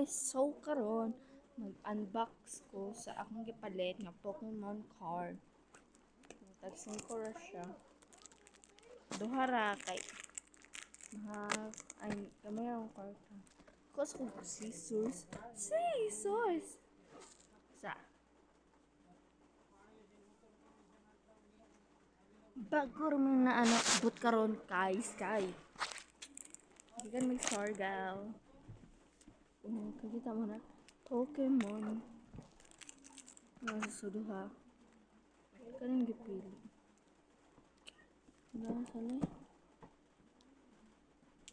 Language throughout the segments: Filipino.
guys, so karon mag-unbox ko sa akong gipalit nga Pokemon card. Tagsin ko ra siya. Duha ra kay ay gamay ang card. Kus ko scissors. Scissors. Sa bago rin na but karon kay Sky. Gikan may sorgal. Kakita mo na Pokemon. Nasa duha. Kanang gipili. Nasaan eh?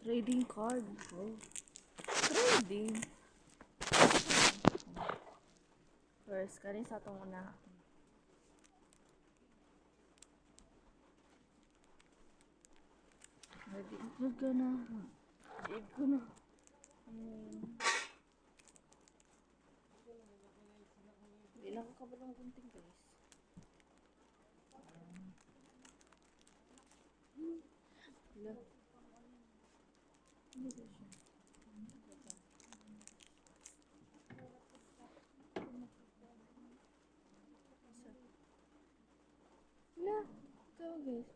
Trading card. Oh. Trading. First, kanin sa itong una. Nag-iiglog ka na. Nag-iig ko na. Hindi lang ako kabalang kunting guys. Hello. Ano ba siya? Hello. Ikaw guys.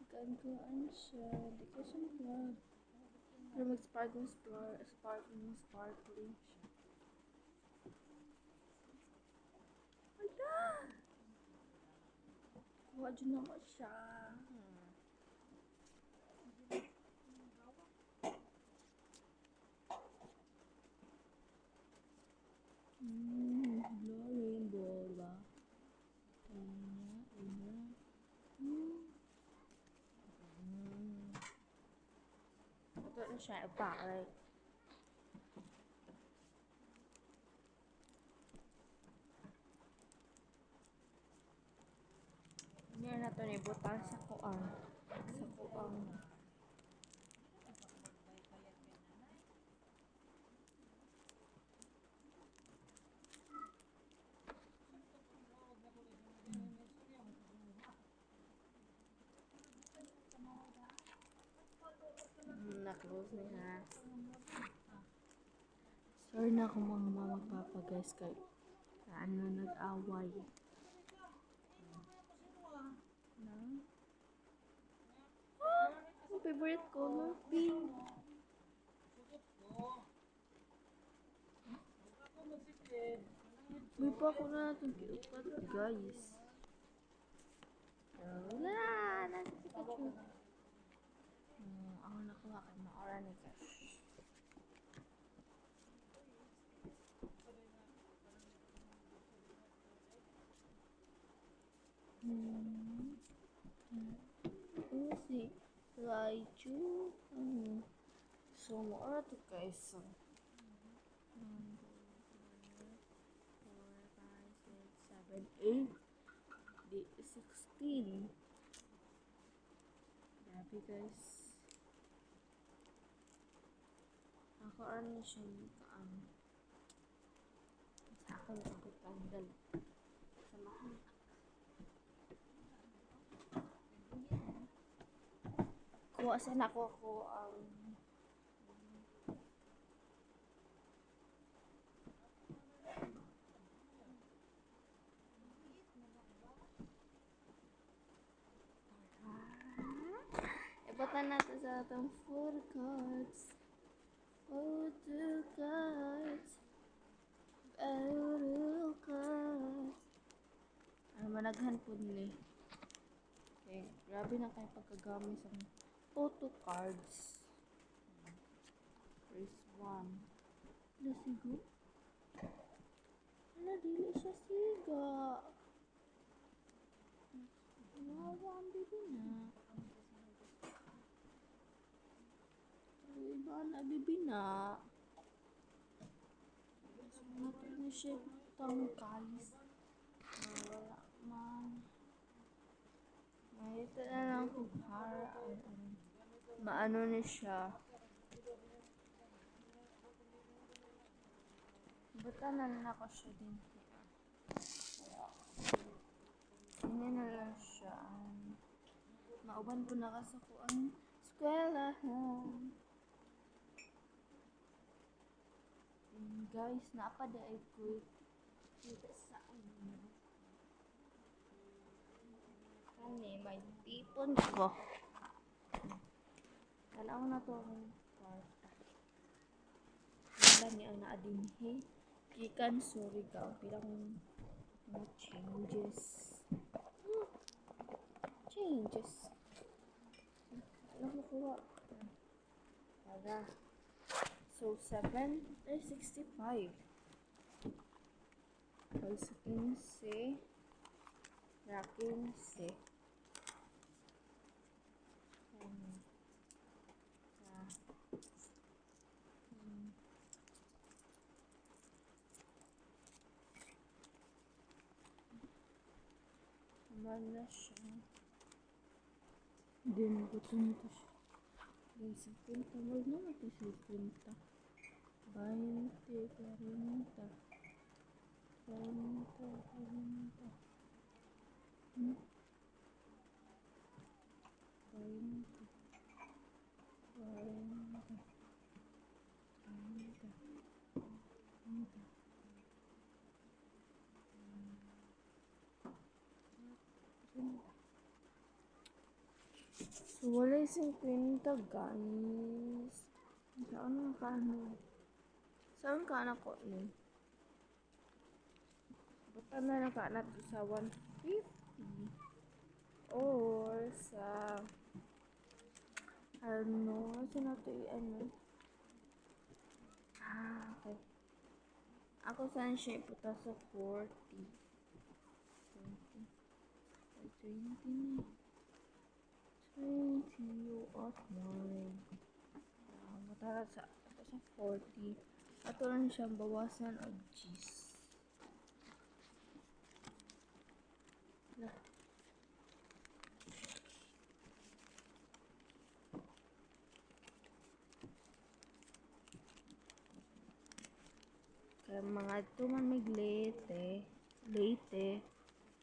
Magkaan siya. Di ko siya mag-vlog. Pero mag-sparkling siya. Hala! Kuha dyan naman siya. Rainbow ba? Ito na siya, ipakalay. Hindi na ito ni butang sa kuang. Sa kuang. Na-close niya. Sorry na kung mga mama papa guys kay nag-away. Ang favorite color pink. May pa ako na itong kiupat guys. Wala! Nasa Pikachu. Ako nakuha kay maora ni Cash. Si Raichu. So, maora to guys. 1, 2, 3, 4, 5, 6, 7, 8. Di 16. Grabe guys. Ako ano siya sa akin ako tanggal. Samahan. Kuha sana ako ang ibatan natin sa atong photo cards. Photo cards. Photo cards. Ano managhan po ni. Okay, grabe na kayo pagkagamit sa photo cards. First one. Wala sigo? Wala, dili siya siga. Wawa ang bibi na. Iba na bibi na. Natin na siya tangkalis. Wala man. Ito na lang kung maano na siya. Butanan na ako siya din. Hindi na lang siya. Mauban po na kasi ko ang eskwelahan. Guys, napada ay ko kita sa ano. Kani, may tipon ko. Tanaw na to ang kwarta. Wala niya ang naadinhi. Ikan, sorry ka. Bilang mga changes. Changes. Alam mo kuha. Para. So, 65. Pag sa 15, ra 15. Naman na siya. Hindi mo gusto nito siya. Yung 50. Wag na natin 50. 20, 40. 40, 40. 40. 40. 30. So, wala yung 50, guys. Saan ka na? Saan ka na ko ni? Bata na lang ka na to sa 150. Or sa ano? Saan na to ano? Okay. Ako saan siya iputa sa 40. 20. 20 na. 20 you at mine. Matara sa 40. Ato lang siyang bawasan og cheese. Kaya mga tuman may late,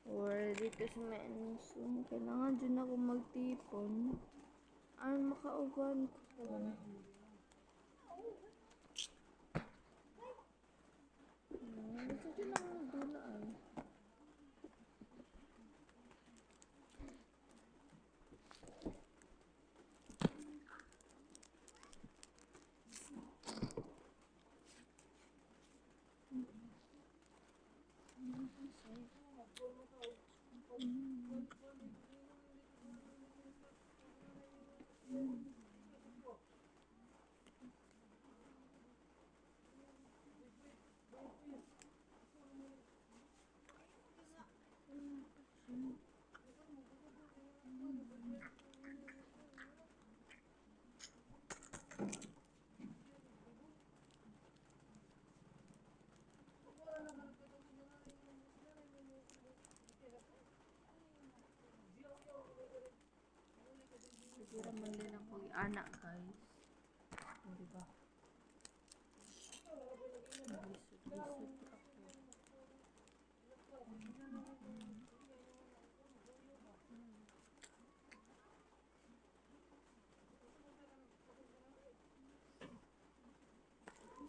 or dito sa menso, kailangan dyan ako magtipon. Ay, makaugan ko. Dito dyan ako nagdulaan. Sige naman din ako anak, guys. O, diba? Lisod ako.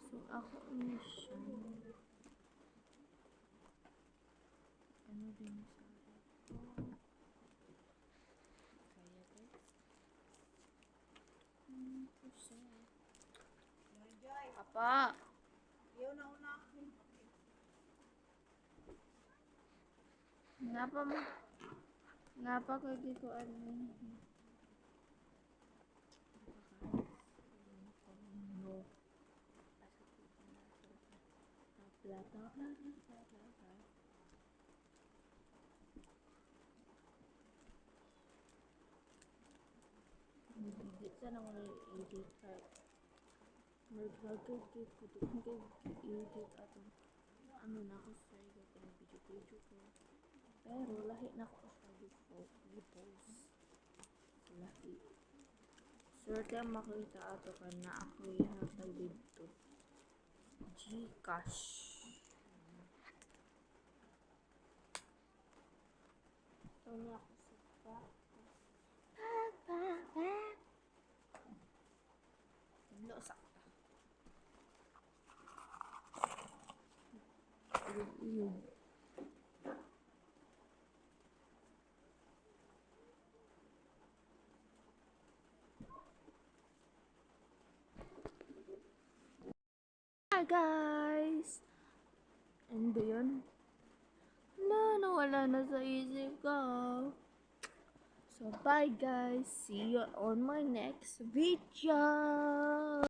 So, ako na siya. Ano din sa akin? Kaya, guys. Apa? Napa mo? Napa ko dito ano? No. Plata. Hindi sana mo i-edit ka. Mag-vlog ko i-edit ato. Ano na ako sa iyo ko na video ko. Pero lahi na ako sa i-post. Lahi. Swerte ang makita ato ka na ako ihatag dito. Gcash. Ito niya ako sa Lo sakta. ilog-ilog. Hi guys! Ano ba yun? Nawala na sa isip ko. So bye guys, see you on my next video.